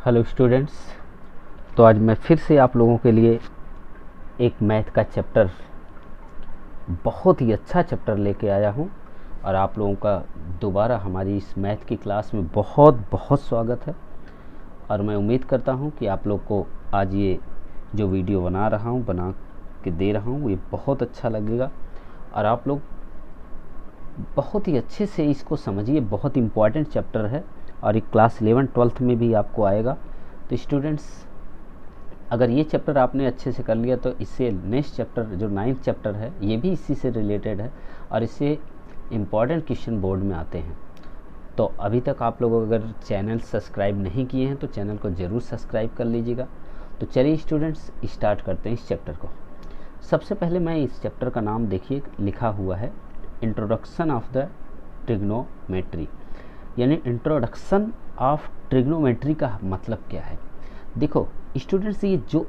Hello students. तो आज मैं फिर से आप लोगों के लिए एक मैथ का चैप्टर, बहुत ही अच्छा चैप्टर लेके आया हूँ और आप लोगों का दोबारा हमारी इस मैथ की क्लास में बहुत बहुत स्वागत है। और मैं उम्मीद करता हूँ कि आप लोग को आज ये जो वीडियो बना के दे रहा हूँ ये बहुत अच्छा लगेगा और आप लोग बहुत ही अच्छे से इसको समझिए। बहुत इम्पॉर्टेंट चैप्टर है और ये क्लास 11-12 में भी आपको आएगा। तो स्टूडेंट्स, अगर ये चैप्टर आपने अच्छे से कर लिया तो इससे नेक्स्ट चैप्टर जो 9th चैप्टर है ये भी इसी से रिलेटेड है और इससे इम्पॉर्टेंट क्वेश्चन बोर्ड में आते हैं। तो अभी तक आप लोग अगर चैनल सब्सक्राइब नहीं किए हैं तो चैनल को ज़रूर सब्सक्राइब कर लीजिएगा। तो चलिए स्टूडेंट्स, स्टार्ट करते हैं इस चैप्टर को। सबसे पहले मैं इस चैप्टर का नाम देखिए, लिखा हुआ है इंट्रोडक्शन ऑफ द ट्रिग्नोमेट्री, यानी इंट्रोडक्शन ऑफ ट्रिग्नोमेट्री का मतलब क्या है। देखो स्टूडेंट्स, ये जो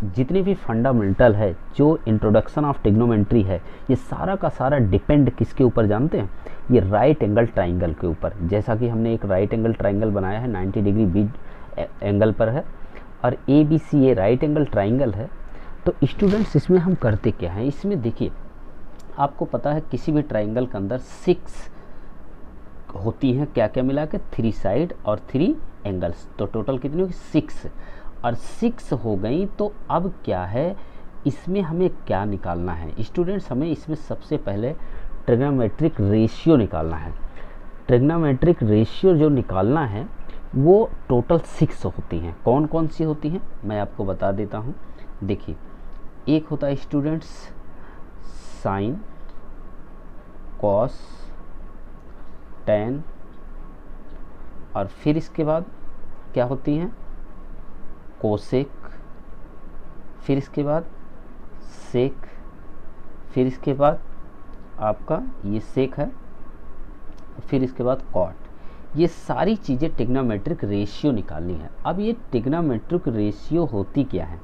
जितने भी फंडामेंटल है, जो इंट्रोडक्शन ऑफ ट्रिग्नोमेट्री है, ये सारा का सारा डिपेंड किसके ऊपर जानते हैं? ये राइट एंगल ट्राइंगल के ऊपर। जैसा कि हमने एक राइट एंगल ट्राइंगल बनाया है, 90 डिग्री बी एंगल पर है और A B C A right angle triangle है। तो स्टूडेंट्स, इसमें हम करते क्या हैं? इसमें देखिए, आपको पता है किसी भी ट्राइंगल के अंदर 6 होती हैं, क्या क्या मिला के 3 साइड और 3 एंगल्स। तो टोटल कितनी होगी? 6। और 6 हो गई। तो अब क्या है, इसमें हमें क्या निकालना है स्टूडेंट्स? हमें इसमें सबसे पहले ट्रिग्नोमेट्रिक रेशियो निकालना है। ट्रिग्नोमेट्रिक रेशियो जो निकालना है वो टोटल 6 होती हैं। कौन कौन सी होती हैं मैं आपको बता देता हूँ। देखिए, एक होता है स्टूडेंट्स साइन, कॉस, टैन, और फिर इसके बाद क्या होती हैं? कोसेक, फिर इसके बाद सेक, फिर इसके बाद आपका ये सेक है, फिर इसके बाद कॉट। ये सारी चीज़ें ट्रिग्नोमेट्रिक रेशियो निकालनी है। अब ये ट्रिग्नोमेट्रिक रेशियो होती क्या है?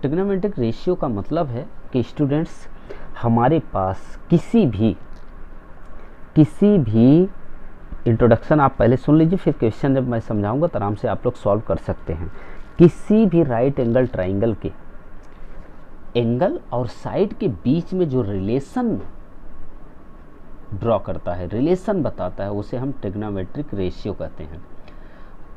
ट्रिग्नोमेट्रिक रेशियो का मतलब है कि स्टूडेंट्स, हमारे पास किसी भी इंट्रोडक्शन आप पहले सुन लीजिए, फिर क्वेश्चन जब मैं समझाऊंगा तो आराम से आप लोग सॉल्व कर सकते हैं। किसी भी राइट एंगल ट्राइंगल के एंगल और साइड के बीच में जो रिलेशन ड्रॉ करता है, रिलेशन बताता है, उसे हम ट्रिग्नोमेट्रिक रेशियो कहते हैं।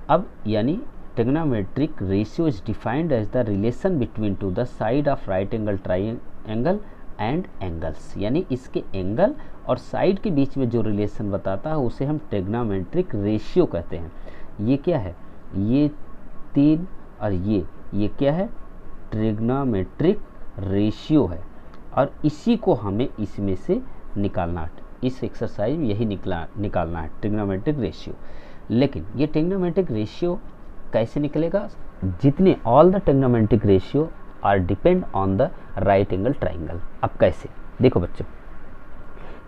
अब यानी trigonometric ratio is defined as the relation between to the side of right angle triangle and angles, यानी इसके एंगल और साइड के बीच में जो रिलेशन बताता है उसे हम ट्रिग्नोमेट्रिक रेशियो कहते हैं। ये क्या है? ये 3 और ये क्या है? ट्रिग्नोमेट्रिक रेशियो है और इसी को हमें इसमें से निकालना है। इस एक्सरसाइज में यही निकालना है, ट्रिग्नोमेट्रिक रेशियो। लेकिन ये ट्रिग्नोमेट्रिक रेशियो कैसे निकलेगा? जितने all the trigonometric ratio are depend on the right angle triangle. अब कैसे? देखो बच्चों,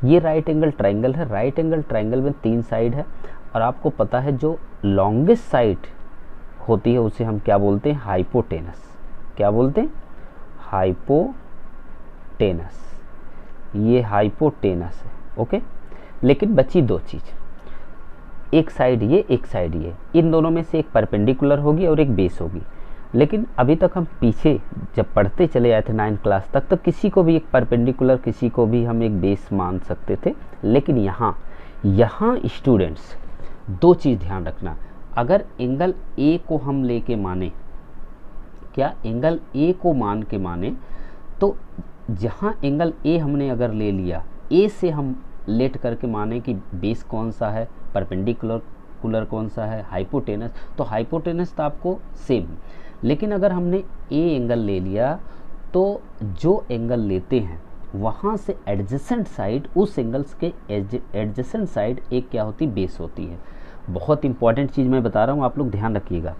ये राइट एंगल ट्राइंगल है। राइट एंगल ट्राइंगल में 3 साइड है और आपको पता है जो लॉन्गेस्ट साइड होती है उसे हम क्या बोलते हैं? हाइपोटेनस। क्या बोलते हैं? हाइपोटेनस। ये हाइपोटेनस है, ओके। लेकिन बची 2 चीज़, एक साइड ये, एक साइड ये। इन दोनों में से एक परपेंडिकुलर होगी और एक बेस होगी। लेकिन अभी तक हम पीछे जब पढ़ते चले आए थे 9th क्लास तक, तो किसी को भी एक परपेंडिकुलर, किसी को भी हम एक बेस मान सकते थे। लेकिन यहाँ स्टूडेंट्स 2 चीज़ ध्यान रखना। अगर एंगल ए को हम लेके माने, क्या एंगल ए को मान के माने, तो जहाँ एंगल ए हमने अगर ले लिया, ए से हम लेट करके माने कि बेस कौन सा है, परपेंडिकुलर कौन सा है, हाइपोटेनस, तो हाइपोटेनस तो आपको सेम। लेकिन अगर हमने ए एंगल ले लिया तो जो एंगल लेते हैं वहाँ से एडजेसेंट साइड, उस एंगल्स के एडजेसेंट साइड एक क्या होती? बेस होती है। बहुत इंपॉर्टेंट चीज़ मैं बता रहा हूँ, आप लोग ध्यान रखिएगा।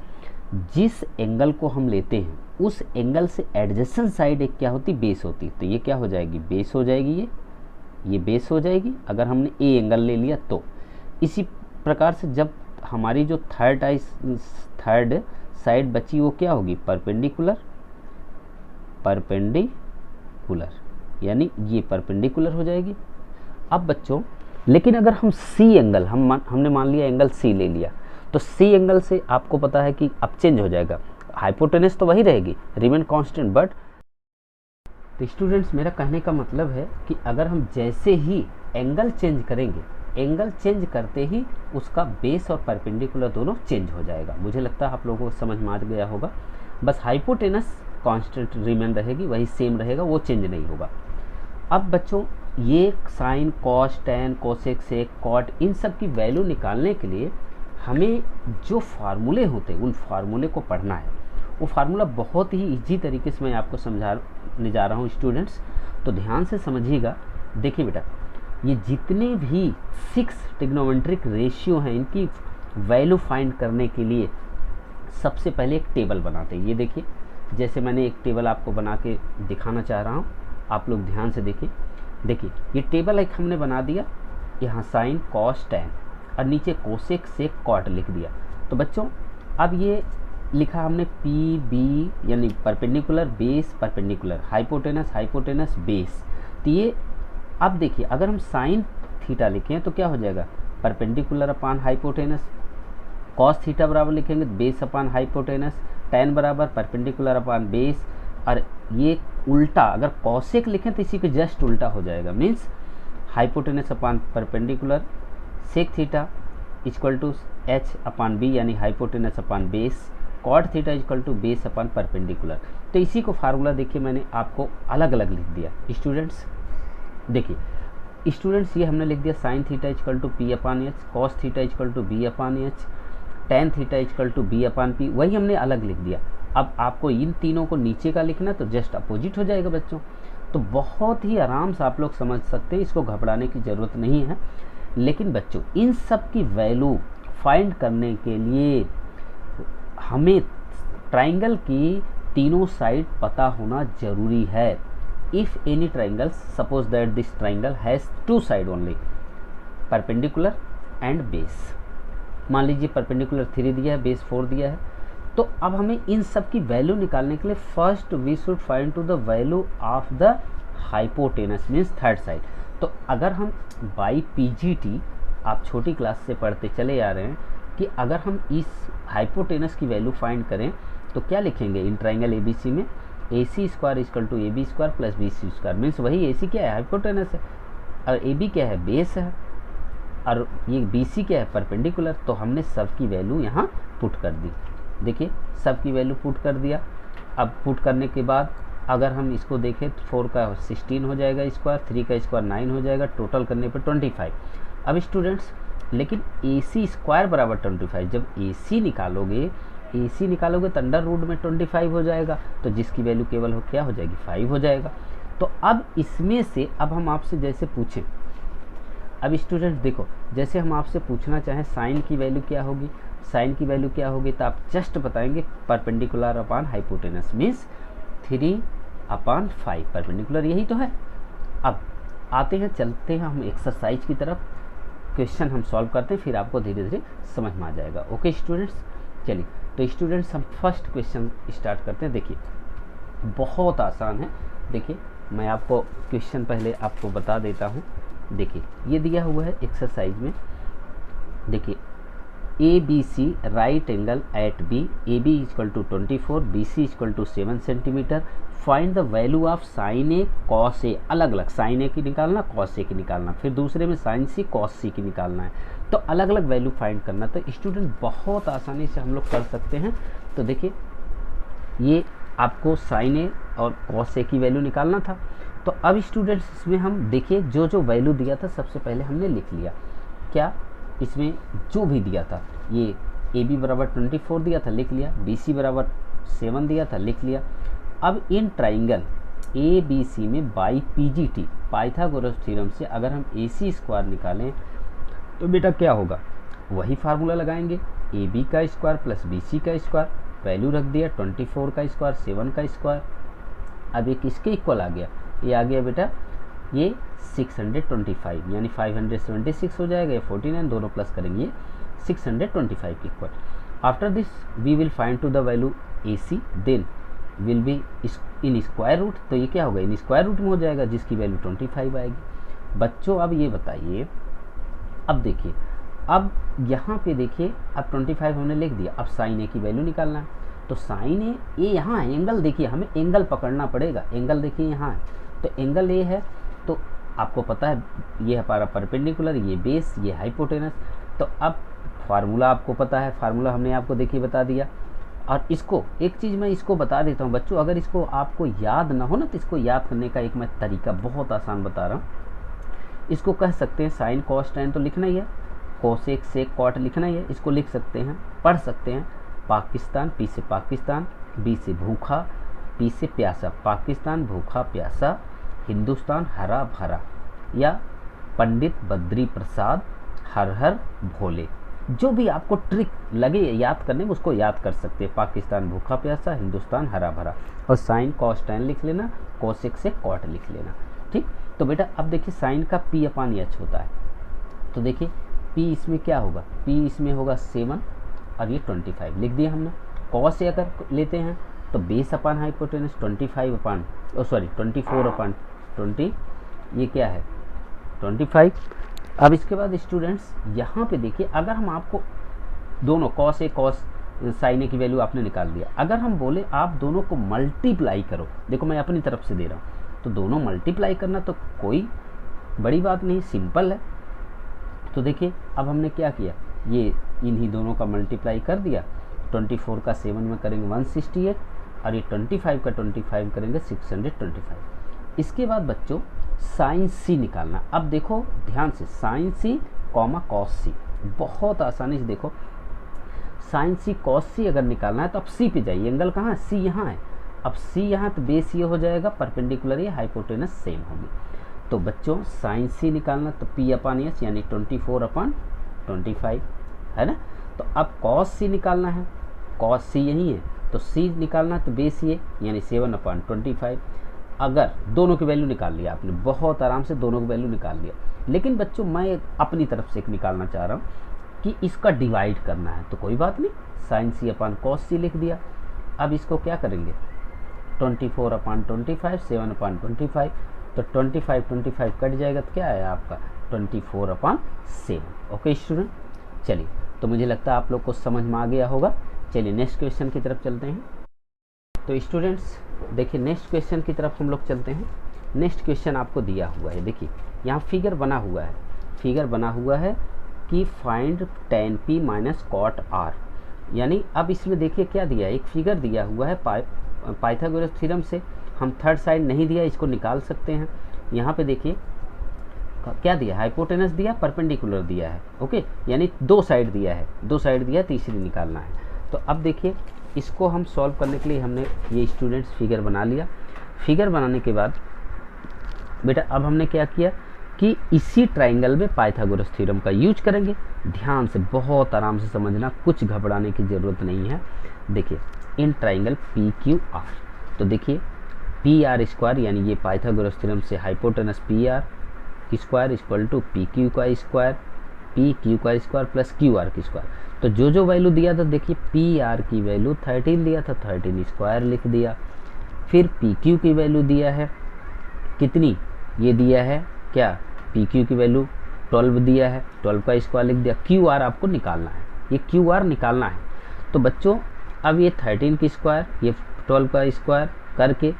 जिस एंगल को हम लेते हैं उस एंगल से एडजेसेंट साइड एक क्या होती? बेस होती। तो ये क्या हो जाएगी? बेस हो जाएगी। ये बेस हो जाएगी अगर हमने ए एंगल ले लिया तो। इसी प्रकार से जब हमारी जो थर्ड साइड बची वो क्या होगी? परपेंडिकुलर, यानी ये परपेंडिकुलर हो जाएगी। अब बच्चों, लेकिन अगर हम सी एंगल हमने मान लिया एंगल सी ले लिया, तो सी एंगल से आपको पता है कि अब चेंज हो जाएगा, हाइपोटेनस तो वही रहेगी, रिमेन कांस्टेंट, बट तो स्टूडेंट्स मेरा कहने का मतलब है कि अगर हम जैसे ही एंगल चेंज करेंगे, एंगल चेंज करते ही उसका बेस और परपेंडिकुलर दोनों चेंज हो जाएगा। मुझे लगता है आप लोगों को समझ में आ गया होगा। बस हाइपोटेनस कांस्टेंट रिमेन रहेगी, वही सेम रहेगा, वो चेंज नहीं होगा। अब बच्चों ये साइन, कॉस, टैन, कोसेक, सेक, कॉट, इन सब की वैल्यू निकालने के लिए हमें जो फार्मूले होते हैं उन फार्मूले को पढ़ना है। वो फार्मूला बहुत ही इजी तरीके से मैं आपको समझाने जा रहा हूँ स्टूडेंट्स, तो ध्यान से समझिएगा। देखिए बेटा, ये जितने भी 6 ट्रिग्नोमेट्रिक रेशियो हैं, इनकी वैल्यू फाइंड करने के लिए सबसे पहले एक टेबल बनाते हैं। ये देखिए, जैसे मैंने एक टेबल आपको बना के दिखाना चाह रहा हूँ, आप लोग ध्यान से देखिए। देखिए ये टेबल एक हमने बना दिया, यहाँ साइन, कॉस, टैन और नीचे कोसेक, सेक, कॉट लिख दिया। तो बच्चों अब ये लिखा हमने पी बी, यानी perpendicular, base, perpendicular, hypotenuse, hypotenuse, base. तो ये अब देखिए, अगर हम साइन थीटा लिखें तो क्या हो जाएगा, परपेंडिकुलर अपान हाइपोटेनस। कॉस थीटा बराबर लिखेंगे बेस अपान हाइपोटेनस। टैन बराबर परपेंडिकुलर अपान बेस। और ये उल्टा अगर कॉसेक लिखें तो इसी के जस्ट उल्टा हो जाएगा, means hypotenuse upon perpendicular, sec theta equal to H upon B, यानी hypotenuse upon base. Cot theta equal to base upon perpendicular. तो इसी को फार्मूला देखिए मैंने आपको अलग अलग लिख दिया स्टूडेंट्स। देखिए स्टूडेंट्स, ये हमने लिख दिया sine theta equal to P upon H, cos theta equal to B upon H, tan theta equal to B upon P, वही हमने अलग लिख दिया। अब आपको इन तीनों को नीचे का लिखना तो जस्ट अपोजिट हो जाएगा बच्चों। तो बहुत ही आराम से आप लोग समझ सकते हैं, इसको घबराने की ज़रूरत नहीं है। लेकिन बच्चों इन सब की वैल्यू फाइंड करने के लिए हमें ट्राइंगल की तीनों साइड पता होना जरूरी है। If any triangle, suppose that this triangle has 2 side only, perpendicular and base. मान लीजिए परपेंडिकुलर 3 दिया है, बेस 4 दिया है। तो अब हमें इन सब की वैल्यू निकालने के लिए first we should find to the value of the hypotenuse, means third side. तो अगर हम बाई पीजीटी, आप छोटी क्लास से पढ़ते चले आ रहे हैं कि अगर हम इस हाइपोटेनस की वैल्यू फाइंड करें तो क्या लिखेंगे इन ट्राइंगल एबीसी में, A C square equal to A B square plus B C square, means वही ए सी क्या है, हाइपोटेनस है, और ए बी क्या है, बेस है, और ये बी सी क्या है, परपेंडिकुलर। तो हमने सब की वैल्यू यहाँ पुट कर दी। देखिए सब की वैल्यू पुट कर दिया। अब पुट करने के बाद अगर हम इसको देखें तो 4 का 16 हो जाएगा स्क्वायर, 3 का स्क्वायर 9 हो जाएगा, टोटल करने पर 25। अब स्टूडेंट्स लेकिन ए सी स्क्वायर बराबर 25, जब ए सी निकालोगे तो अंडर रूट में 25 हो जाएगा, तो जिसकी वैल्यू केवल हो क्या हो जाएगी, 5 हो जाएगा। तो अब इसमें से अब हम आपसे जैसे पूछें, अब स्टूडेंट देखो, जैसे हम आपसे पूछना चाहें साइन की वैल्यू क्या होगी, साइन की वैल्यू क्या होगी, तो आप जस्ट बताएंगे परपेंडिकुलर अपान हाइपोटेनस, मीन्स 3 अपान 5, परपेंडिकुलर यही तो है। अब आते हैं, चलते हैं हम एक्सरसाइज की तरफ, क्वेश्चन हम सॉल्व करते हैं, फिर आपको धीरे धीरे समझ में आ जाएगा। ओके स्टूडेंट्स, चलिए तो स्टूडेंट्स हम फर्स्ट क्वेश्चन स्टार्ट करते हैं। देखिए बहुत आसान है। देखिए मैं आपको क्वेश्चन पहले आपको बता देता हूँ। देखिए ये दिया हुआ है एक्सरसाइज में, देखिए A B C right angle at B, A B equal to 24, B C equal to 7 centimetre, find the value of sin A cos A. अलग अलग साइन ए की निकालना, कॉस ए की निकालना, फिर दूसरे में साइन सी कॉस सी की निकालना है, तो अलग अलग वैल्यू फाइंड करना। तो स्टूडेंट बहुत आसानी से हम लोग कर सकते हैं। तो देखिए ये आपको साइन ए और कॉस ए की वैल्यू निकालना था। तो अब स्टूडेंट्स इसमें हम देखिए जो जो वैल्यू दिया था सबसे पहले हमने लिख लिया। क्या इसमें जो भी दिया था, ये ए बी बराबर 24 दिया था, लिख लिया, बी सी बराबर 7 दिया था, लिख लिया। अब इन ट्राइंगल ए बी सी में बाई पीजीटी, पाइथागोरस थ्योरम से अगर हम ए सी स्क्वायर निकालें तो बेटा क्या होगा, वही फार्मूला लगाएंगे, ए बी का स्क्वायर प्लस बी सी का स्क्वायर, वैल्यू रख दिया 24 का स्क्वायर, 7 का स्क्वायर। अब ये किसके इक्वल आ गया, ये आ गया बेटा ये 625, यानी 576 हो जाएगा, ये 49 दोनों प्लस करेंगे, ये 625 के इक्वल। After this we will find to the value A C, then will be in square root, तो ये क्या होगा, इन स्क्वायर रूट में हो जाएगा, जिसकी वैल्यू 25 आएगी। बच्चों अब ये बताइए, अब देखिए अब यहाँ पे देखिए, अब 25 हमने लिख दिया, अब साइन ए की वैल्यू निकालना है। तो साइन ए यहाँ है, एंगल देखिए, हमें एंगल पकड़ना पड़ेगा। एंगल देखिए यहाँ है, तो एंगल ए है, तो आपको पता है ये हमारा परपेंडिकुलर, ये बेस, ये हाइपोटेनस। तो अब फार्मूला आपको पता है, फार्मूला हमने आपको देखिए बता दिया। और इसको एक चीज़ मैं इसको बता देता हूँ बच्चों, अगर इसको आपको याद ना हो ना, तो इसको याद करने का एक मैं तरीका बहुत आसान बता रहा हूँ। इसको कह सकते हैं साइन कॉस टेन तो लिखना ही है, कोसेक सेक कॉट लिखना ही है। इसको लिख सकते हैं, पढ़ सकते हैं, पाकिस्तान, पी से पाकिस्तान, बी से भूखा, पी से प्यासा, पाकिस्तान भूखा प्यासा, हिंदुस्तान हरा भरा, या पंडित बद्री प्रसाद हर हर भोले। जो भी आपको ट्रिक लगे याद करने में, उसको याद कर सकते हैं। पाकिस्तान भूखा प्यासा, हिंदुस्तान हरा भरा, और साइन कॉस टेन लिख लेना, कोसेक से कॉट लिख लेना। ठीक, तो बेटा अब देखिए साइन का पी अपान एच होता है, तो देखिए पी इसमें क्या होगा, पी इसमें होगा 7 और ये 25 लिख दिया हमने। कॉस से अगर लेते हैं तो बेस अपान हाइपोटेनस 24 अपान 20, ये क्या है 25। अब इसके बाद स्टूडेंट्स यहाँ पे देखिए, अगर हम आपको दोनों कॉस ए कॉस साइन ए की वैल्यू आपने निकाल दिया, अगर हम बोले आप दोनों को मल्टीप्लाई करो, देखो मैं अपनी तरफ से दे रहा हूँ, तो दोनों मल्टीप्लाई करना तो कोई बड़ी बात नहीं, सिंपल है। तो देखिए अब हमने क्या किया, ये इन्हीं दोनों का मल्टीप्लाई कर दिया। 24 का 7 में करेंगे 168, और ये 25 का 25 करेंगे 625। इसके बाद बच्चों साइन सी निकालना। अब देखो ध्यान से, साइन सी कॉमा कॉस सी, बहुत आसानी से देखो, साइन सी कॉस सी अगर निकालना है तो अब सी पे जाइए, एंगल कहाँ है, सी यहाँ है। अब सी यहाँ, तो बेस ये हो जाएगा, परपेंडिकुलर ये हाइपोटेनस सेम होगी। तो बच्चों साइन सी निकालना तो पी अपान एच यानी 24 अपान 25 है ना। तो अब कॉस सी निकालना है, कॉस सी यही है, तो सी निकालना तो बेस ये यानी 7 अपान 25। अगर दोनों की वैल्यू निकाल लिया आपने, बहुत आराम से दोनों की वैल्यू निकाल लिया, लेकिन बच्चों मैं अपनी तरफ से एक निकालना चाह रहा हूँ कि इसका डिवाइड करना है, तो कोई बात नहीं, साइन सी अपान कॉस सी लिख दिया। अब इसको क्या करेंगे, 24 अपान 25, 7 अपान 25, तो 25 कट जाएगा, तो क्या आया आपका 24 अपान 7। ओके स्टूडेंट, चलिए, तो मुझे लगता है आप लोग को समझ में आ गया होगा। चलिए नेक्स्ट क्वेश्चन की तरफ चलते हैं। तो स्टूडेंट्स देखिए नेक्स्ट क्वेश्चन की तरफ हम लोग चलते हैं। नेक्स्ट क्वेश्चन आपको दिया हुआ है, देखिए यहाँ फिगर बना हुआ है, फिगर बना हुआ है कि find tan p minus cot r, यानी अब इसमें देखिए क्या दिया है, एक फिगर दिया हुआ है पाइथागोरस थ्योरम से। हम थर्ड साइड नहीं दिया, इसको निकाल सकते हैं। यहाँ पे देखिए क्या दिया, हाइपोटेनस दिया, परपेंडिकुलर दिया है, ओके, यानी दो साइड दिया है, दो साइड दिया, तीसरी निकालना है। तो अब देखिए इसको हम सॉल्व करने के लिए हमने ये स्टूडेंट्स फिगर बना लिया। फिगर बनाने के बाद बेटा अब हमने क्या किया कि इसी ट्राइंगल में पाइथागोरस थ्योरम का यूज करेंगे। ध्यान से बहुत आराम से समझना, कुछ घबराने की ज़रूरत नहीं है। देखिए in triangle P Q R, तो देखिए पी आर स्क्वायर यानी ये पाइथागोरस थ्योरम से hypotenuse P R square equal to P Q का स्क्वायर, पी क्यू का स्क्वायर प्लस क्यू आर की स्क्वायर। तो जो वैल्यू दिया था, देखिए पी आर की वैल्यू 13 दिया था, 13 स्क्वायर लिख दिया। फिर पी क्यू की वैल्यू दिया है कितनी, ये दिया है क्या, पी क्यू की वैल्यू 12 दिया है, 12 का स्क्वायर लिख दिया। क्यू आर आपको निकालना है, ये क्यू आर निकालना है। तो बच्चों अब ये 13 की स्क्वायर, ये 12 का स्क्वायर करके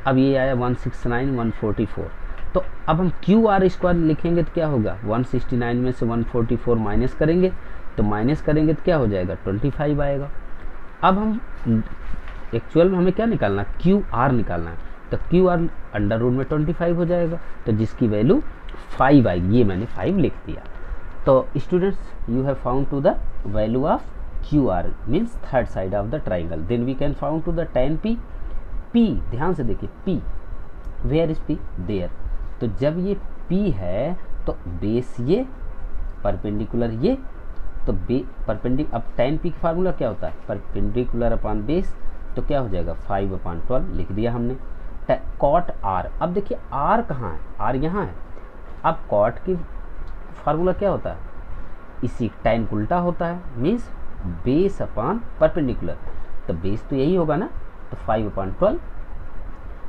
अब ये आया 169, 144। तो अब हम क्यू आर स्क्वायर लिखेंगे तो क्या होगा, 169 में से 144 माइनस करेंगे, तो माइनस करेंगे तो क्या हो जाएगा 25 आएगा। अब हम एक्चुअल में हमें क्या निकालना, क्यू आर निकालना है, तो क्यू आर अंडर रूट में 25 हो जाएगा, तो जिसकी वैल्यू 5 आएगी, ये मैंने 5 लिख दिया। तो students you have found to the value of Q R means third side of the triangle, then we can found to the tan p। p ध्यान से देखिए p, where is p, there. तो जब ये p है तो base ये, perpendicular ये, तो अब tan p का फार्मूला क्या होता है, परपेंडिकुलर अपॉन बेस, तो क्या हो जाएगा 5 अपॉन 12 लिख दिया हमने। कॉट r, अब देखिए r कहाँ है, r यहाँ है। अब कॉट की फार्मूला क्या होता है, इसी tan को उल्टा होता है, मीन्स बेस अपॉन परपेंडिकुलर, तो बेस तो यही होगा ना, तो 5 अपॉन 12।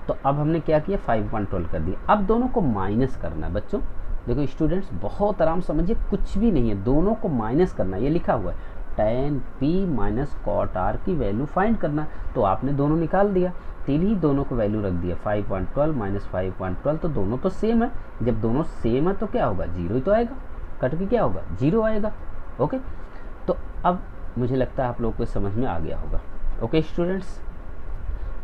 तो अब हमने क्या किया, 5 अपॉन 12 कर दिया। अब दोनों को माइनस करना है बच्चों, देखो स्टूडेंट्स बहुत आराम समझिए, कुछ भी नहीं है, दोनों को माइनस करना, ये लिखा हुआ है tan p minus cot r की वैल्यू फाइंड करना। तो आपने दोनों निकाल दिया, ही दोनों को वैल्यू रख दिया, 5.12 माइनस 5.12, तो दोनों तो सेम है। जब दोनों सेम है तो क्या होगा, जीरो ही तो आएगा, कट के क्या होगा, जीरो आएगा। ओके, तो अब मुझे लगता है आप लोगों को समझ में आ गया होगा। ओके स्टूडेंट्स,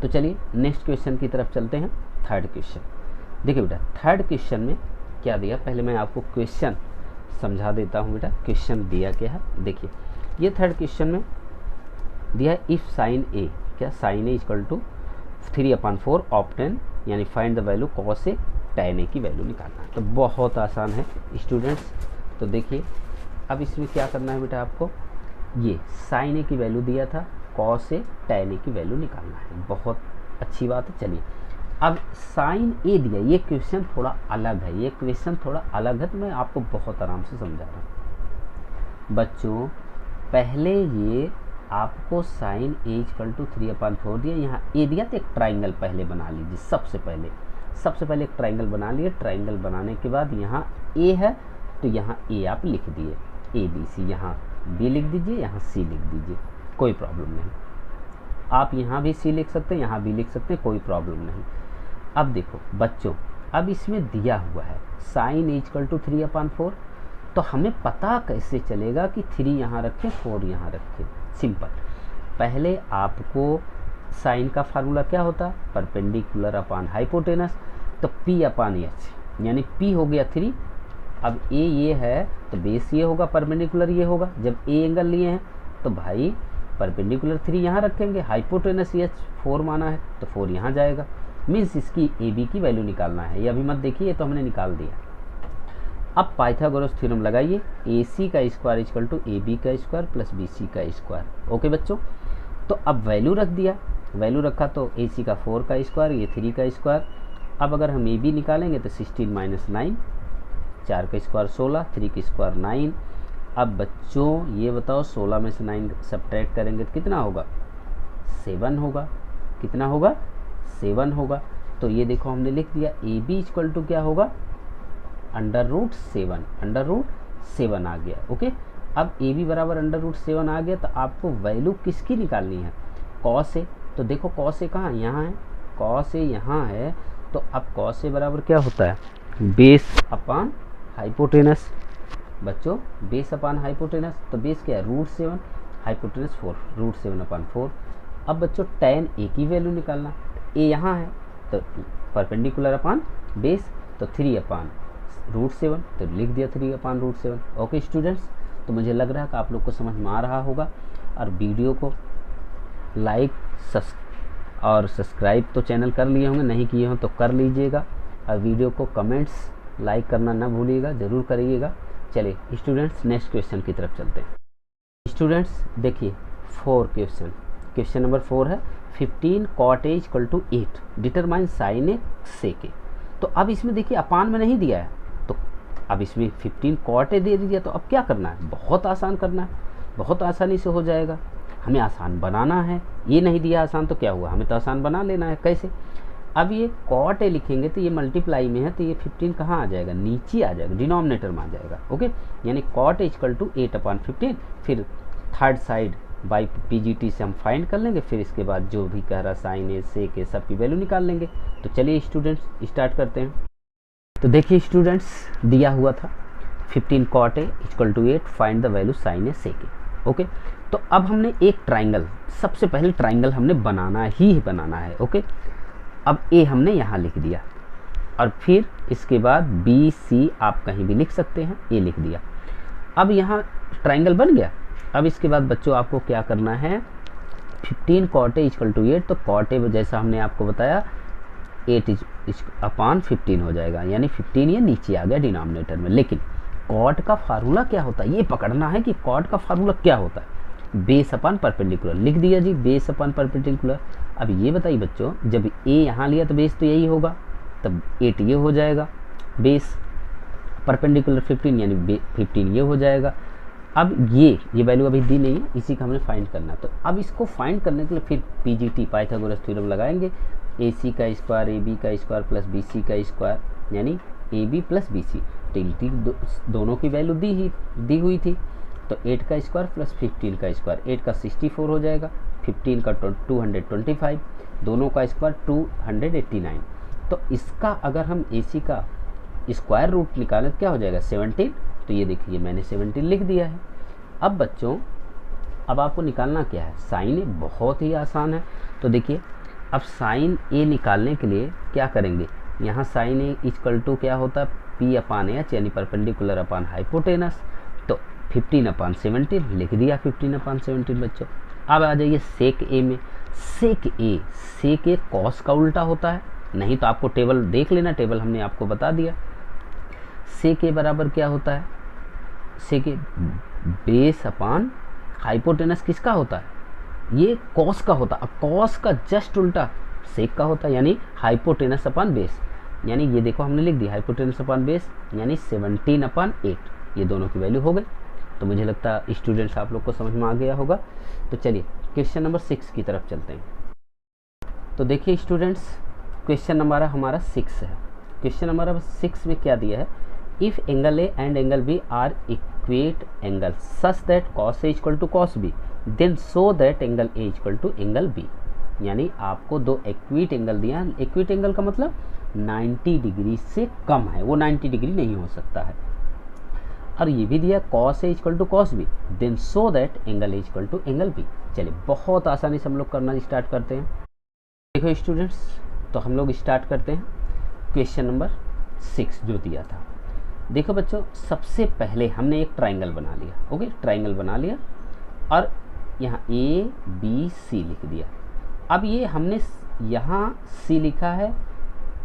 तो चलिए नेक्स्ट क्वेश्चन की तरफ चलते हैं। थर्ड क्वेश्चन देखिए बेटा, थर्ड क्वेश्चन में क्या दिया, पहले मैं आपको क्वेश्चन समझा देता हूँ बेटा। क्वेश्चन दिया क्या है, देखिए ये थर्ड क्वेश्चन में दिया है इफ़ साइन ए, क्या sine A equal to 3/4 of 10, यानी find the value cos A tan A की वैल्यू निकालना है। तो बहुत आसान है स्टूडेंट्स। तो देखिए अब इसमें क्या करना है बेटा, आपको ये साइन ए की वैल्यू दिया था, कॉस ए tan ए की वैल्यू निकालना है। बहुत अच्छी बात है। चलिए अब साइन ए दिया, ये क्वेश्चन थोड़ा अलग है, ये क्वेश्चन थोड़ा अलग है, तो मैं आपको बहुत आराम से समझा रहा हूँ बच्चों। पहले ये आपको साइन ए इक्वल टू 3/4 दिया, यहाँ ए दिया, तो एक ट्राइंगल पहले बना लीजिए। सबसे पहले एक ट्राइंगल बना लिए। ट्राइंगल बनाने के बाद यहाँ ए है तो यहाँ ए आप लिख दिए, ए बी सी, यहाँ बी लिख दीजिए, यहाँ सी लिख दीजिए, कोई प्रॉब्लम नहीं। आप यहाँ भी सी लिख सकते हैं, यहाँ भी लिख सकते हैं, कोई प्रॉब्लम नहीं। अब देखो बच्चों, अब इसमें दिया हुआ है साइन ए इक्वल टू 3/4, तो हमें पता कैसे चलेगा कि 3 यहाँ रखें 4 यहाँ रखें। सिंपल, पहले आपको साइन का फार्मूला क्या होता है, परपेंडिकुलर अपॉन हाइपोटेनस, तो P/H, यानी P हो गया 3। अब A ये है तो बेस ये होगा, परपेंडिकुलर ये होगा। जब A एंगल लिए हैं तो भाई परपेंडिकुलर 3 यहाँ रखेंगे, हाइपोटेनस H 4 माना है तो 4 यहाँ जाएगा। मीन्स इसकी AB की वैल्यू निकालना है। ये अभी मत देखिए, तो हमने निकाल दिया। अब पाइथागोरस थ्योरम लगाइए, AC का स्क्वायर इक्वल टू AB का स्क्वायर प्लस BC का स्क्वायर। ओके बच्चों, तो अब वैल्यू रख दिया, वैल्यू रखा तो AC का 4 का स्क्वायर, ये 3 का स्क्वायर। अब अगर हम AB निकालेंगे तो 16 माइनस 9, 4 का स्क्वायर 16, 3 का स्क्वायर 9। अब बच्चों ये बताओ 16 में से 9 सब्ट्रैक्ट करेंगे तो कितना होगा, 7 होगा। कितना होगा, 7 होगा। तो ये देखो हमने लिख दिया AB इक्वल टू क्या होगा, √7, √7 आ गया। ओके, अब AB बराबर √7 आ गया, तो आपको वैल्यू किसकी निकालनी है, कॉस ए। तो देखो कॉस ए कहाँ, यहाँ है, कॉस ए यहाँ है। तो अब कॉस ए बराबर क्या होता है, बेस अपॉन हाइपोटेनस। बच्चों बेस अपॉन हाइपोटेनस, तो बेस क्या है, √7, हाइपोटेनस 4, √7/4। अब बच्चों tan ए की वैल्यू निकालना, ए यहाँ है तो परपेंडिकुलर अपॉन बेस, तो 3/√7, तो लिख दिया 3/√7। ओके स्टूडेंट्स, तो मुझे लग रहा है कि आप लोग को समझ में आ रहा होगा। और वीडियो को लाइक और सब्सक्राइब तो चैनल कर लिए होंगे, नहीं किए हों तो कर लीजिएगा। और वीडियो को कमेंट्स लाइक करना ना भूलिएगा, ज़रूर करिएगा। चलिए स्टूडेंट्स नेक्स्ट क्वेश्चन की तरफ चलते हैं। स्टूडेंट्स देखिए 4 क्वेश्चन नंबर 4 है 15 cot A equal to 8 determine sin A sec A. तो अब इसमें देखिए अपान में नहीं दिया है, तो अब इसमें 15 cot A दे दिया, तो अब क्या करना है, बहुत आसान करना है, बहुत आसानी से हो जाएगा। हमें आसान बनाना है, ये नहीं दिया आसान तो क्या हुआ, हमें तो आसान बना लेना है। कैसे, अब ये cot A लिखेंगे तो ये मल्टीप्लाई में है, तो ये 15 कहाँ आ जाएगा, नीचे आ जाएगा, डिनोमिनेटर में आ जाएगा। ओके, यानी cot A इक्वल टू 8/15, फिर थर्ड साइड बाई PGT से हम फाइंड कर लेंगे, फिर इसके बाद जो भी कह रहा साइन ए सेक ए सब की वैल्यू निकाल लेंगे। तो चलिए स्टूडेंट्स स्टार्ट करते हैं। तो देखिए स्टूडेंट्स दिया हुआ था 15 cot A equal to 8 find the value sine A sec A. Okay, तो अब हमने एक ट्राइंगल, सबसे पहले ट्राइंगल हमने बनाना है। ओके, अब ए हमने यहाँ लिख दिया, और फिर इसके बाद BC आप कहीं भी लिख सकते हैं, ए लिख दिया। अब यहाँ ट्राइंगल बन गया। अब इसके बाद बच्चों आपको क्या करना है, 15 cot A इक्वल टू 8, तो cot A जैसा हमने आपको बताया 8/15 हो जाएगा, यानी 15 ये नीचे आ गया डिनोमिनेटर में। लेकिन cot का फार्मूला क्या होता है, ये पकड़ना है कि cot का फार्मूला क्या होता है, बेस अपॉन परपेंडिकुलर। लिख दिया जी, बेस अपॉन परपेंडिकुलर। अब ये बताइए बच्चों, जब A यहाँ लिया तो बेस तो यही होगा, तब 8 ये हो जाएगा, बेस परपेंडिकुलर 15 यानी 15 ये हो जाएगा। अब ये वैल्यू अभी दी नहीं है, इसी का हमें फाइंड करना है। तो अब इसको फाइंड करने के लिए फिर PGT पाइथागोरस थ्योरम लगाएंगे, AC का स्क्वायर AB का स्क्वायर प्लस BC का स्क्वायर, यानी AB प्लस BC। दोनों की वैल्यू दी हुई थी। तो 8 का स्क्वायर प्लस 15 का स्क्वायर, 8 का 64 हो जाएगा, 15 का 225, दोनों का स्क्वायर 289। तो इसका अगर हम AC का स्क्वायर रूट निकालें तो क्या हो जाएगा 17। तो ये देखिए मैंने 17 लिख दिया है। अब बच्चों अब आपको निकालना क्या है, साइन ए, बहुत ही आसान है। तो देखिए अब साइन ए निकालने के लिए क्या करेंगे, यहाँ साइन ए इक्वल टू क्या होता है P/H यानी परपेंडिकुलर अपॉन हाइपोटेनस। तो 15/17 लिख दिया, 15/17 बच्चों। अब आ जाइए सेक ए में। सेक ए कॉस का उल्टा होता है, नहीं तो आपको टेबल देख लेना, टेबल हमने आपको बता दिया। सेक ए बराबर क्या होता है, सेक ए बेस अपॉन हाइपोटेनस किसका होता है, ये कॉस का होता है। अब कॉस का जस्ट उल्टा सेक का होता है, यानी हाइपोटेनस अपॉन बेस। यानी ये देखो हमने लिख दिया हाइपोटेनस अपॉन बेस यानी 17/8, ये दोनों की वैल्यू हो गई। तो मुझे लगता है स्टूडेंट्स आप लोग को समझ में आ गया होगा। तो चलिए क्वेश्चन नंबर 6 की तरफ चलते हैं। तो देखिए स्टूडेंट्स क्वेश्चन नंबर हमारा 6 है। क्वेश्चन नंबर 6 में क्या दिया है, if angle A and angle B are equate angle such that cos A equal to cos B, then show that angle A equal to angle B। यानी आपको दो इक्विट angle दिया है। इक्विट एंगल का मतलब 90 डिग्री से कम है, वो 90 डिग्री नहीं हो सकता है। और ये भी दिया cos A equal to cos B, then show that angle A equal to angle B। चलिए बहुत आसानी से हम लोग करना स्टार्ट करते हैं। देखो स्टूडेंट्स तो हम लोग स्टार्ट करते हैं क्वेश्चन नंबर 6 जो दिया था। देखो बच्चों सबसे पहले हमने एक ट्राइंगल बना लिया, ओके ट्राइंगल बना लिया और यहाँ ABC लिख दिया। अब ये हमने यहाँ C लिखा है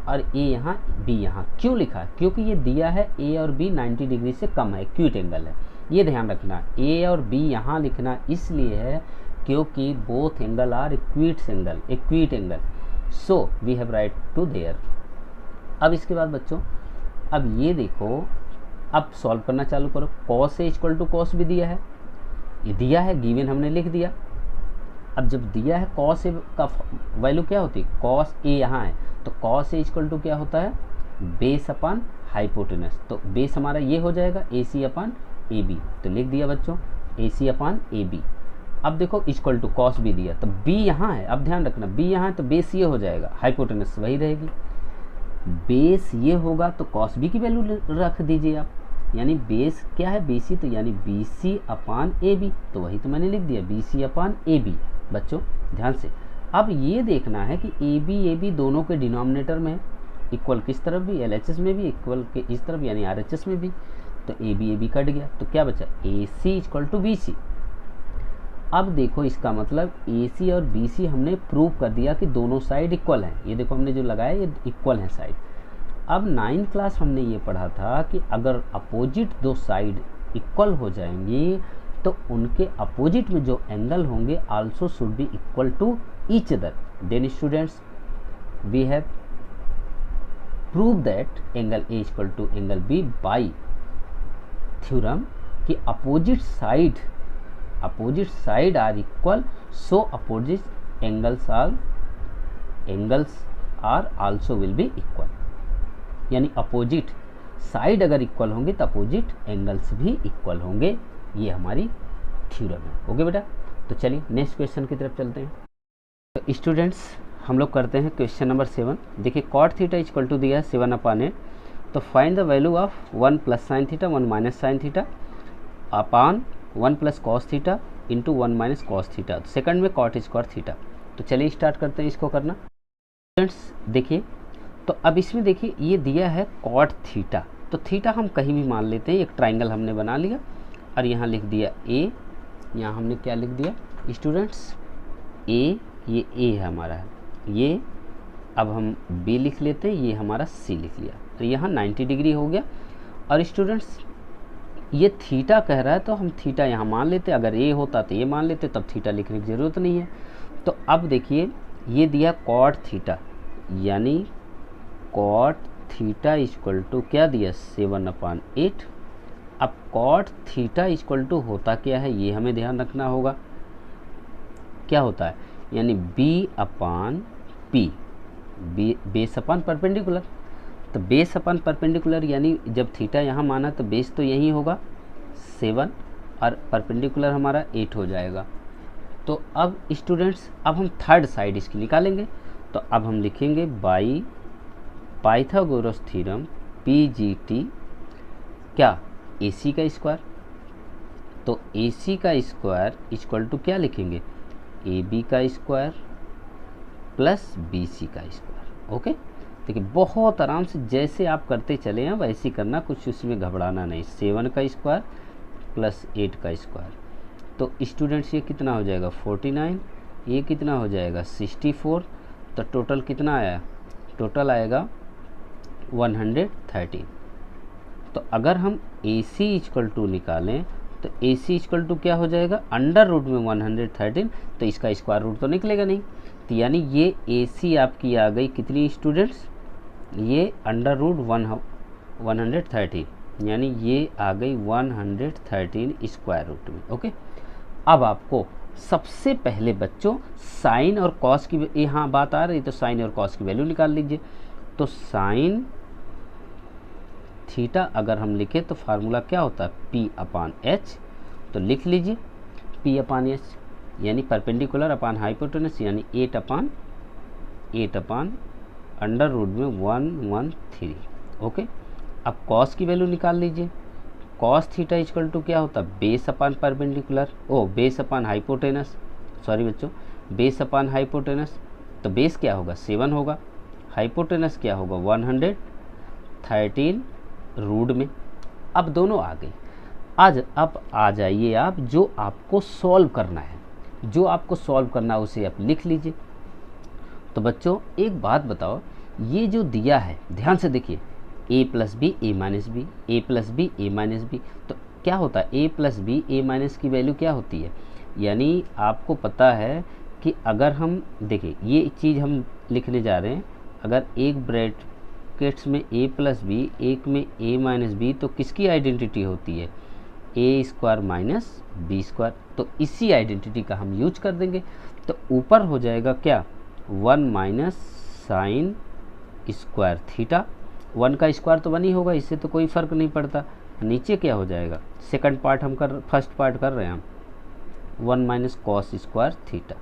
और A यहाँ B यहाँ क्यों लिखा है, क्योंकि ये दिया है A और B 90 डिग्री से कम है, एक्यूट एंगल है, ये ध्यान रखना। A और B यहाँ लिखना इसलिए है क्योंकि both angle are acute angle, so we have write to there. अब इसके बाद बच्चों अब ये देखो, अब सॉल्व करना चालू करो। cos A equal to cos B दिया है, ये दिया है गिवन हमने लिख दिया। अब जब दिया है cos A का वैल्यू क्या होती है, cos A यहाँ है तो cos A इक्वल टू क्या होता है बेस अपॉन हाइपोटेनस। तो बेस हमारा ये हो जाएगा AC अपॉन AB, तो लिख दिया बच्चों AC अपॉन AB। अब देखो इक्वल टू cos B दिया तो B यहाँ है, अब ध्यान रखना B यहाँ है तो बेस ये हो जाएगा, हाइपोटेनस वही रहेगी, बेस ये होगा तो cos B की वैल्यू रख दीजिए आप, यानी बेस क्या है BC, तो यानी BC अपॉन AB, तो वही तो मैंने लिख दिया BC अपॉन AB। बच्चों ध्यान से अब ये देखना है कि AB दोनों के डिनोमिनेटर में इक्वल किस तरफ भी, LHS में भी इक्वल के इस तरफ यानी RHS में भी, तो AB कट गया तो क्या बचा AC इक्वल टू BC। अब देखो इसका मतलब AC और BC हमने प्रूव कर दिया कि दोनों साइड इक्वल हैं, ये देखो हमने जो लगाया ये इक्वल हैं साइड। अब 9th क्लास हमने ये पढ़ा था कि अगर अपोजिट दो साइड इक्वल हो जाएंगी तो उनके अपोजिट में जो एंगल होंगे also should be equal to each other. Then students we have prove that angle A equal to angle B by theorem कि opposite side are equal, so opposite angles are also will be equal. यानी opposite side अगर equal होंगे तो opposite angles भी equal होंगे, ये हमारी theorem है। ओके बेटा, तो चलिए नेक्स्ट क्वेश्चन की तरफ चलते हैं। तो स्टूडेंट्स हम लोग करते हैं क्वेश्चन नंबर 7। देखिए cot थीटा इक्वल टू दिया है 7/8, तो find the value of 1 plus sine theta 1 minus sine theta upon 1 plus cos theta into 1 minus cos theta, second में cot स्क्वायर थीटा। तो चलिए स्टार्ट करते हैं इसको करना। स्टूडेंट्स देखिए तो अब इसमें देखिए ये दिया है cot थीटा, तो थीटा हम कहीं भी मान लेते हैं। एक ट्राइंगल हमने बना लिया और यहाँ लिख दिया A, यहाँ हमने क्या लिख दिया स्टूडेंट्स A, ये A है हमारा है, ये अब हम B लिख लेते हैं, ये हमारा C लिख लिया, तो यहाँ 90 डिग्री हो गया। और स्टूडेंट्स ये थीटा कह रहा है तो हम थीटा यहाँ मान लेते, अगर A होता तो ये मान लेते, तब थीटा लिखने की ज़रूरत नहीं है। तो अब देखिए ये दिया cot थीटा, यानी cot थीटा इक्वल टू क्या दिया 7/8। अब cot थीटा इक्वल टू होता क्या है ये हमें ध्यान रखना होगा, क्या होता है यानी B upon P, base upon perpendicular. तो बेस अपन परपेंडिकुलर, यानी जब थीटा यहाँ माना तो बेस तो यही होगा 7 और परपेंडिकुलर हमारा 8 हो जाएगा। तो अब स्टूडेंट्स अब हम थर्ड साइड इसकी निकालेंगे। तो अब हम लिखेंगे बाई पाइथागोरस थ्योरम PGT क्या, AC का स्क्वायर। तो AC का स्क्वायर इक्वल टू क्या लिखेंगे, AB का स्क्वायर प्लस BC का स्क्वायर। ओके, देखिए बहुत आराम से जैसे आप करते चले हैं वैसे ही करना, कुछ उसमें घबराना नहीं। 7 का स्क्वायर प्लस 8 का स्क्वायर, तो स्टूडेंट्स ये कितना हो जाएगा 49, ये कितना हो जाएगा 64, तो टोटल कितना आया, टोटल आएगा 113। तो अगर हम AC इक्वल टू निकालें तो AC इक्वल टू क्या हो जाएगा, अंडर रूट में 113, तो इसका स्क्वायर रूट तो निकलेगा नहीं। तो यानी ये AC आपकी आ गई कितनी स्टूडेंट्स, ये अंडर रूट 113, यानी ये आ गई 113 स्क्वायर रूट में। ओके, अब आपको सबसे पहले बच्चों साइन और कॉस की, यहाँ बात आ रही तो साइन और कॉस की वैल्यू निकाल लीजिए। तो साइन थीटा अगर हम लिखें तो फार्मूला क्या होता है P/H, तो लिख लीजिए P/H यानी परपेंडिकुलर अपान हाइपोटेनस, यानी 8 अपान अंडर रूट में 113। ओके, अब कॉस की वैल्यू निकाल लीजिए। कॉस थीटा इक्वल टू क्या होता है, base upon perpendicular, base upon hypotenuse, sorry बच्चों बेस अपान हाइपोटेनस। तो बेस क्या होगा 7 होगा, हाइपोटेनस क्या होगा 113 रूट में। अब दोनों आ गई। आज अब आ जाइए आप, जो आपको सॉल्व करना है, जो आपको सॉल्व करना है उसे आप लिख लीजिए। तो बच्चों एक बात बताओ, ये जो दिया है ध्यान से देखिए, a plus B A minus B, A plus B A minus B, तो क्या होता है a plus B A minus की वैल्यू क्या होती है, यानी आपको पता है कि अगर हम देखिए ये चीज़ हम लिखने जा रहे हैं, अगर एक ब्रैकेट्स में a प्लस बी, एक में a माइनस बी, तो किसकी आइडेंटिटी होती है a square minus B square. तो इसी आइडेंटिटी का हम यूज कर देंगे। तो ऊपर हो जाएगा क्या 1 माइनस साइन स्क्वायर थीटा, 1 का स्क्वायर तो 1 ही होगा, इससे तो कोई फ़र्क नहीं पड़ता। नीचे क्या हो जाएगा, सेकंड पार्ट हम फर्स्ट पार्ट कर रहे हैं हम, 1 माइनस कॉस स्क्वायर थीटा।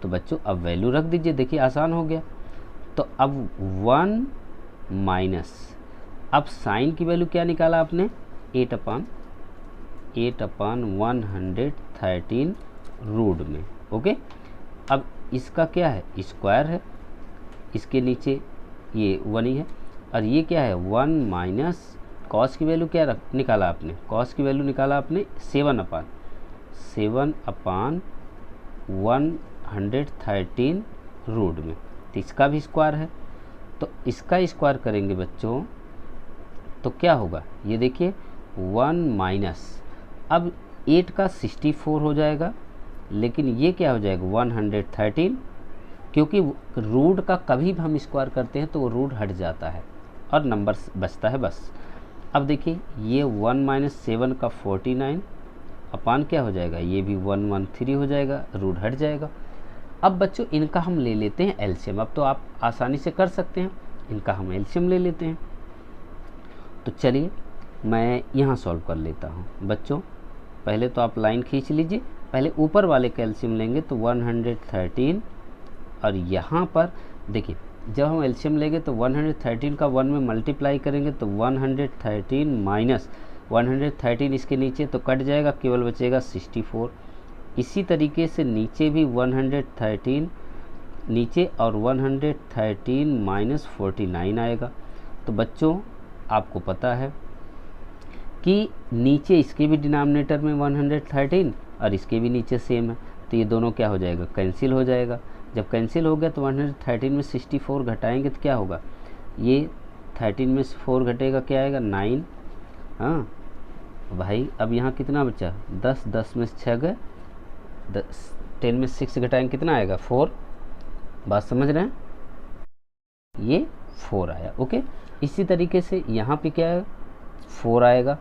तो बच्चों अब वैल्यू रख दीजिए, देखिए आसान हो गया। तो अब 1 माइनस, अब साइन की वैल्यू क्या निकाला आपने 8 अपान 113 रूट में। ओके, अब इसका क्या है स्क्वायर है, इसके नीचे ये 1 ही है, और ये क्या है 1 माइनस कॉस की वैल्यू क्या निकाला आपने, कॉस की वैल्यू निकाला आपने 7 अपान 113 रूट में। तो इसका भी स्क्वायर है, तो इसका स्क्वायर करेंगे बच्चों तो क्या होगा, ये देखिए 1 माइनस, अब 8 का 64 हो जाएगा, लेकिन ये क्या हो जाएगा 113, क्योंकि रूट का कभी भी हम स्क्वायर करते हैं तो वो रूट हट जाता है और नंबर बचता है बस। अब देखिए ये 1 माइनस 7 का 49 अपान क्या हो जाएगा, ये भी 113 हो जाएगा, रूट हट जाएगा। अब बच्चों इनका हम ले लेते हैं एलसीएम, अब तो आप आसानी से कर सकते हैं, इनका हम एलसीएम ले लेते हैं। तो चलिए मैं यहाँ सॉल्व कर लेता हूँ बच्चों। पहले तो आप लाइन खींच लीजिए, पहले ऊपर वाले का एलसीएम लेंगे तो 113, और यहाँ पर देखिए जब हम एलसीएम लेंगे तो 113 का 1 में मल्टीप्लाई करेंगे तो 113 माइनस 113 इसके नीचे तो कट जाएगा, केवल बचेगा 64। इसी तरीके से नीचे भी 113 नीचे और 113 माइनस 49 आएगा। तो बच्चों आपको पता है कि नीचे इसके भी डिनोमिनेटर में 113 और इसके भी नीचे सेम है, तो ये दोनों क्या हो जाएगा कैंसिल हो जाएगा। जब कैंसिल हो गया तो 113 में 64 घटाएंगे तो क्या होगा, ये 13 में 4 घटेगा क्या आएगा 9। हाँ भाई अब यहाँ कितना बचा 10, 10 में 6 गए, 10 में 6 घटाएंगे कितना आएगा 4। बात समझ रहे हैं, ये 4 आया। ओके, इसी तरीके से यहाँ पे क्या है 4 आएगा,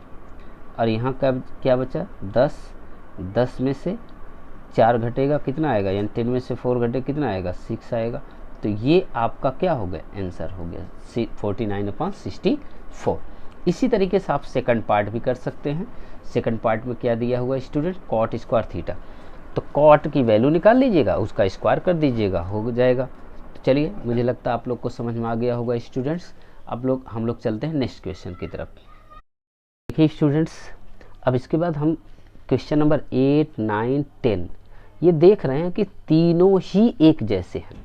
और यहाँ का क्या बचा 10, 10 में से 4 घटेगा कितना आएगा, यानी 10 में से 4 घटे कितना आएगा 6 आएगा। तो ये आपका क्या हो गया, आंसर हो गया 49/64। इसी तरीके से आप सेकंड पार्ट भी कर सकते हैं। सेकंड पार्ट में क्या दिया हुआ स्टूडेंट, कॉट स्क्वायर थीटा, तो कॉट की वैल्यू निकाल लीजिएगा, उसका स्क्वायर कर दीजिएगा, हो जाएगा। तो चलिए, मुझे लगता है आप लोग को समझ में आ गया होगा स्टूडेंट्स। हम लोग चलते हैं नेक्स्ट क्वेश्चन की तरफ। देखिए स्टूडेंट्स, अब इसके बाद हम क्वेश्चन नंबर 8, 9, 10 ये देख रहे हैं कि तीनों ही एक जैसे हैं,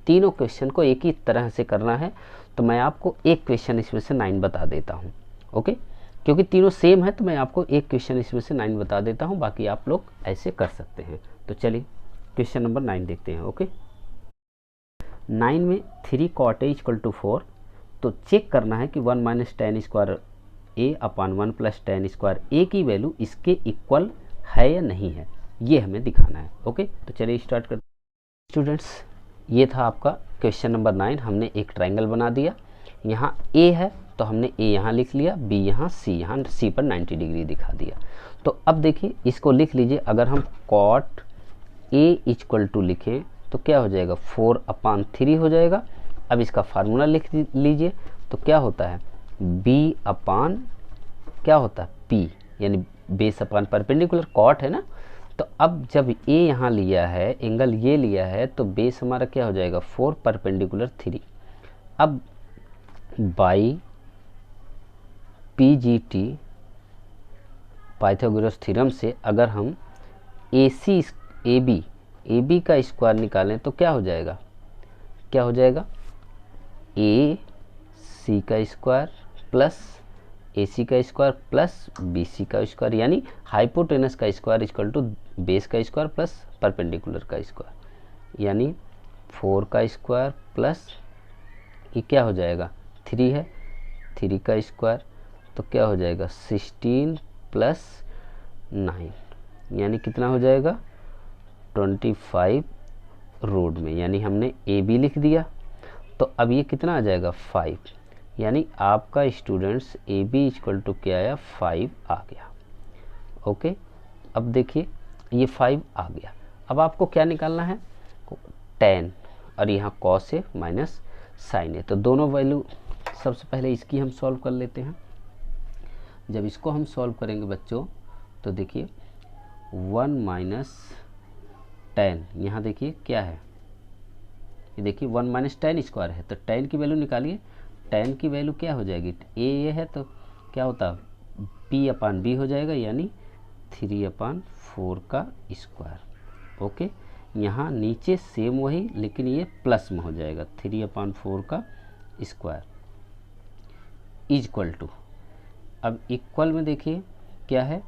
तीनों क्वेश्चन को एक ही तरह से करना है। तो मैं आपको एक क्वेश्चन इसमें से 9 बता देता हूँ, ओके, क्योंकि तीनों सेम है तो मैं आपको एक क्वेश्चन इसमें से 9 बता देता हूँ, बाकी आप लोग ऐसे कर सकते हैं। तो चलिए क्वेश्चन नंबर 9 देखते हैं। ओके, 9 में 3 cot A = 4, तो चेक करना है कि 1 - tan square A upon 1 + tan square A की वैल्यू इसके इक्वल है या नहीं है, ये हमें दिखाना है। ओके, तो चलिए स्टार्ट करते हैं। स्टूडेंट्स, ये था आपका क्वेश्चन नंबर 9। हमने एक ट्रायंगल बना दिया, यहाँ A है तो हमने A यहाँ लिख लिया, B यहाँ, C पर 90 डिग्री दिखा दिया। तो अब देखिए इसको लिख लीजिए, अगर हम cot A = लिखें तो क्या हो जाएगा, 4/3 हो जाएगा। अब इसका फार्मूला लिख लीजिए, तो क्या होता है, B अपान क्या होता है, P, यानी बेस अपान परपेंडिकुलर, कॉट है ना। तो अब जब A यहाँ लिया है, एंगल ये लिया है, तो बेस हमारा क्या हो जाएगा, 4 परपेंडिकुलर 3। अब बाई PGT पाइथागोरस थ्योरम से अगर हम AB का स्क्वायर निकालें तो क्या हो जाएगा, AC का स्क्वायर प्लस AC का स्क्वायर प्लस BC का स्क्वायर, यानी हाइपोटेनस का स्क्वायर इक्वल टू बेस का स्क्वायर प्लस परपेंडिकुलर का स्क्वायर, यानी 4 का स्क्वायर प्लस ये क्या हो जाएगा, 3 है, 3 का स्क्वायर, तो क्या हो जाएगा 16 + 9, यानी कितना हो जाएगा 25 रोड में, यानी हमने AB लिख दिया। तो अब ये कितना आ जाएगा 5, यानी आपका स्टूडेंट्स AB = क्या आया, 5 आ गया। ओके, अब देखिए ये 5 आ गया। अब आपको क्या निकालना है, tan, और यहाँ cos है माइनस sin है, तो दोनों वैल्यू सबसे पहले इसकी हम सॉल्व कर लेते हैं। जब इसको हम सॉल्व करेंगे बच्चों, तो देखिए 1 - tan, यहाँ देखिए क्या है, ये देखिए 1 - tan स्क्वायर है, तो tan की वैल्यू निकालिए। tan की वैल्यू क्या हो जाएगी, ये है तो क्या होता है, P/B हो जाएगा, यानी 3/4 का स्क्वायर। ओके, यहाँ नीचे सेम वही, लेकिन ये प्लस में हो जाएगा, 3/4 का स्क्वायर इक्वल टू, अब इक्वल में देखिए क्या है,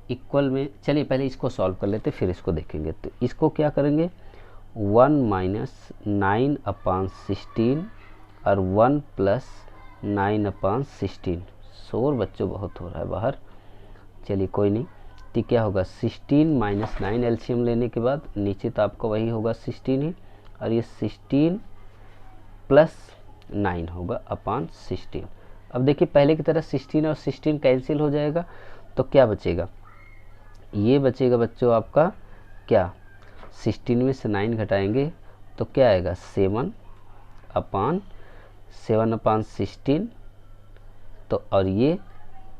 इक्वल में चलिए पहले इसको सॉल्व कर लेते फिर इसको देखेंगे। तो इसको क्या करेंगे, 1 - 9/16 और 1 + 9/16। शोर बच्चों बहुत हो रहा है बाहर, चलिए कोई नहीं। तो क्या होगा 16 - 9, एलसीएम लेने के बाद नीचे तो आपका वही होगा 16 ही, और ये 16 + 9 होगा अपान 16। अब देखिए पहले की तरह 16 और 16 कैंसिल हो जाएगा, तो क्या बचेगा, ये बचेगा बच्चों आपका क्या, 16 में से 9 घटाएंगे तो क्या आएगा 7/16, तो और ये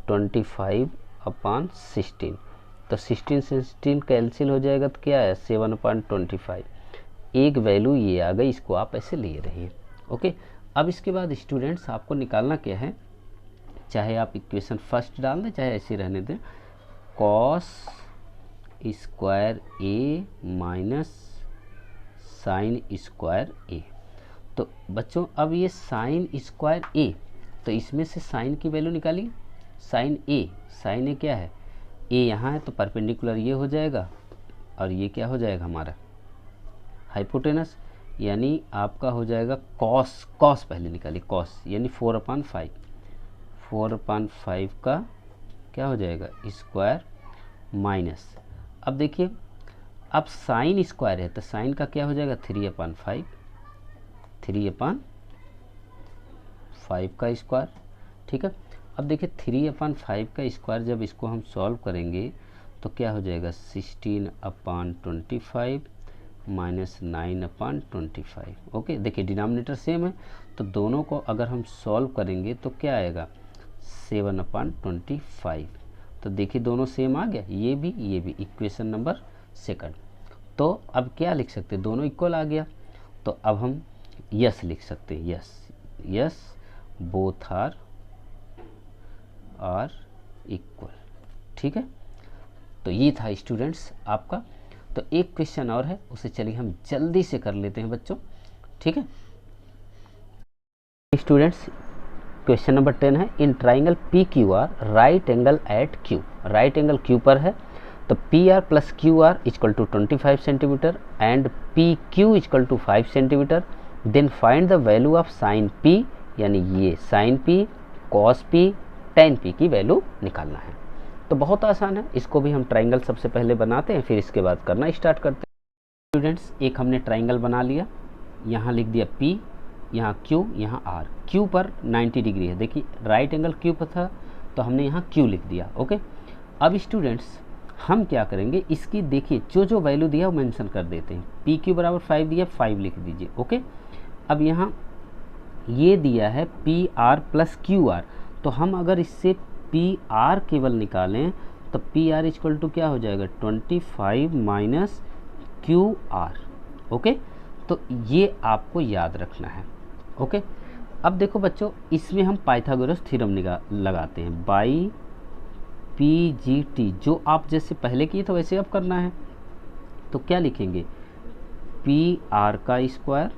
25/16, तो 16 से 16 कैंसिल हो जाएगा, तो क्या है 7/25। एक वैल्यू ये आ गई, इसको आप ऐसे ले रहिए। ओके, अब इसके बाद स्टूडेंट्स आपको निकालना क्या है, चाहे आप इक्वेशन फर्स्ट डाल दें चाहे ऐसे रहने दें, cos square A minus sine square A। तो बच्चों अब ये साइन स्क्वायर A, तो इसमें से साइन की वैल्यू निकालिए, साइन A क्या है, A यहाँ है तो परपेंडिकुलर ये हो जाएगा, और ये क्या हो जाएगा हमारा हाइपोटेनस, यानी आपका हो जाएगा कॉस पहले निकालिए, कॉस यानी 4/5 का क्या हो जाएगा स्क्वायर माइनस, अब देखिए अब साइन स्क्वायर है तो साइन का क्या हो जाएगा 3/5 का स्क्वायर। ठीक है, अब देखिए 3/5 का स्क्वायर, जब इसको हम सॉल्व करेंगे तो क्या हो जाएगा 16/25 माइनस 9/25। ओके, देखिए डिनोमिनेटर सेम है, तो दोनों को अगर हम सॉल्व करेंगे तो क्या आएगा 7/25। तो देखिए दोनों सेम आ गया, ये भी इक्वेशन नंबर सेकंड। तो अब क्या लिख सकते हैं, दोनों इक्वल आ गया, तो अब हम यस लिख सकते हैं, यस बोथ आर इक्वल। ठीक है, तो ये था स्टूडेंट्स आपका। तो एक क्वेश्चन और है, उसे चलिए हम जल्दी से कर लेते हैं बच्चों। ठीक है स्टूडेंट्स, क्वेश्चन नंबर 10 है, in triangle P Q R right angle at Q, right angle Q पर है, तो P R plus Q R equal to 25 centimetre and P Q equal to 5 centimetre. Then find the value of sine P, यानी ये sine P, cos P, tan P की वैल्यू निकालना है। तो बहुत आसान है, इसको भी हम ट्राइंगल सबसे पहले बनाते हैं, फिर इसके बाद करना स्टार्ट करते हैं। स्टूडेंट्स, एक हमने ट्राइंगल बना लिया, यहाँ लिख दिया P, यहाँ Q, यहाँ R। Q पर 90 डिग्री है, देखिए राइट एंगल Q पर था तो हमने यहाँ Q लिख दिया। ओके, अब स्टूडेंट्स हम क्या करेंगे, इसकी देखिए जो वैल्यू दिया वो मेंशन कर देते हैं। PQ बराबर 5 दिया, 5 लिख दीजिए। ओके, अब यहाँ ये दिया है PR प्लस QR, तो हम अगर इससे PR केवल निकालें तो PR इक्वल टू क्या हो जाएगा 25 माइनस QR। ओके, तो ये आपको याद रखना है। ओके, अब देखो बच्चों, इसमें हम पाइथागोरस थ्योरम लगाते हैं, बाई PGT, जो आप जैसे पहले किए तो वैसे अब करना है। तो क्या लिखेंगे, PR का स्क्वायर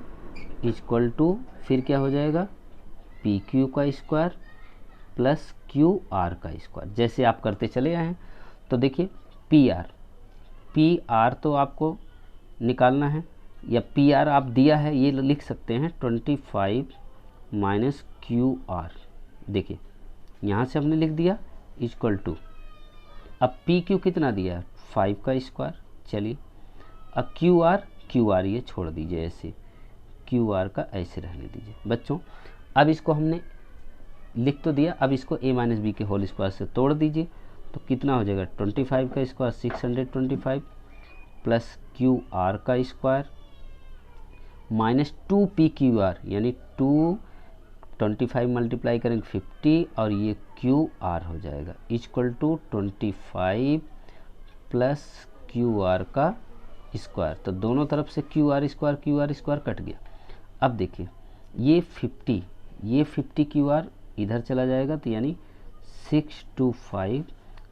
इक्वल टू फिर क्या हो जाएगा PQ का स्क्वायर प्लस QR का स्क्वायर, जैसे आप करते चले आए हैं। तो देखिए PR तो आपको निकालना है, या PR आप दिया है ये लिख सकते हैं 25 माइनस QR। देखिए यहाँ से हमने लिख दिया इक्वल टू, अब PQ कितना दिया है 5 का स्क्वायर। चलिए अब QR ये छोड़ दीजिए, ऐसे QR का ऐसे रहने दीजिए बच्चों। अब इसको हमने लिख तो दिया, अब इसको a माइनस बी के होल स्क्वायर से तोड़ दीजिए, तो कितना हो जाएगा 25 का स्क्वायर 625 प्लस QR का स्क्वायर माइनस 2PQR, यानी 25 मल्टीप्लाई करेंगे 50 और ये QR हो जाएगा इक्वल टू 25 प्लस QR का स्क्वायर। तो दोनों तरफ से QR स्क्वायर कट गया। अब देखिए ये 50 QR इधर चला जाएगा, तो यानी 625,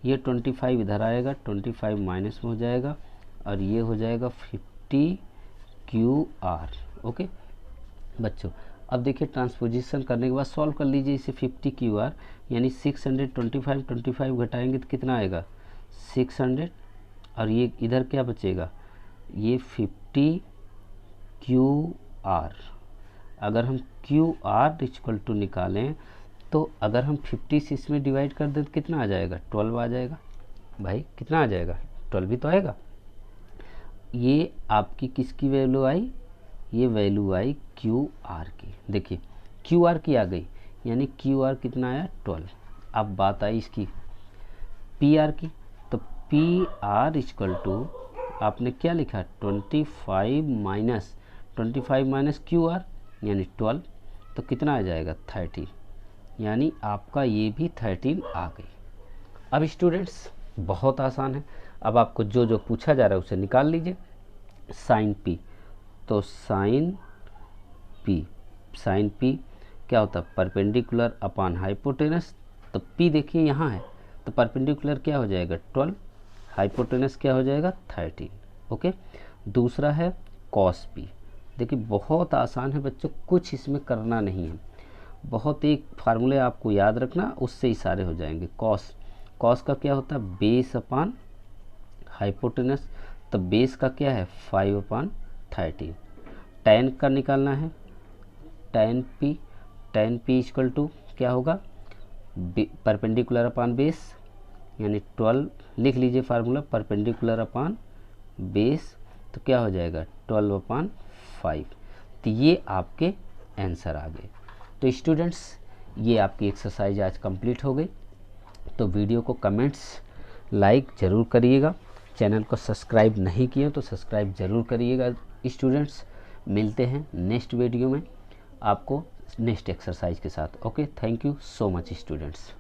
ये 25 इधर आएगा, 25 माइनस में हो जाएगा और ये हो जाएगा 50 QR। ओके बच्चों, अब देखिए ट्रांसपोजिशन करने के बाद सॉल्व कर लीजिए इसे 50 QR, यानी 625 घटाएंगे तो कितना आएगा 600, और ये इधर क्या बचेगा ये 50 QR। अगर हम QR इक्वल टू निकालें तो अगर हम 50 से इसमें डिवाइड कर दें तो कितना आ जाएगा 12 आ जाएगा। भाई कितना आ जाएगा 12 भी तो आएगा। ये आपकी किसकी वैल्यू आई, ये वैल्यू आई QR की। देखिए QR की आ गई, यानी QR कितना आया 12। अब बात आई इसकी PR की, तो PR इक्वल टू आपने क्या लिखा 25 माइनस QR यानी 12, तो कितना आ जाएगा 13, यानी आपका ये भी 13 आ गई। अब स्टूडेंट्स बहुत आसान है, अब आपको जो पूछा जा रहा है उसे निकाल लीजिए। साइन P, तो साइन P क्या होता है परपेंडिकुलर अपॉन हाइपोटेनस। तो P देखिए यहाँ है, तो परपेंडिकुलर क्या हो जाएगा 12, हाइपोटेनस क्या हो जाएगा 13। ओके, दूसरा है कॉस P। देखिए बहुत आसान है बच्चों, कुछ इसमें करना नहीं है, बहुत एक फार्मूले आपको याद रखना, उससे ही सारे हो जाएंगे। कॉस का क्या होता है बेस अपॉन हाइपोटेनस, तो बेस का क्या है 5/13। tan का निकालना है tan P इक्वल टू क्या होगा परपेंडिकुलर अपॉन बेस, यानी 12 लिख लीजिए फार्मूला, परपेंडिकुलर अपॉन बेस तो क्या हो जाएगा 12/5। तो ये आपके आंसर आ गए। तो स्टूडेंट्स ये आपकी एक्सरसाइज आज कंप्लीट हो गई। तो वीडियो को कमेंट्स लाइक ज़रूर करिएगा, चैनल को सब्सक्राइब नहीं किए तो सब्सक्राइब ज़रूर करिएगा स्टूडेंट्स। मिलते हैं नेक्स्ट वीडियो में आपको नेक्स्ट एक्सरसाइज के साथ। Okay, thank you so much students.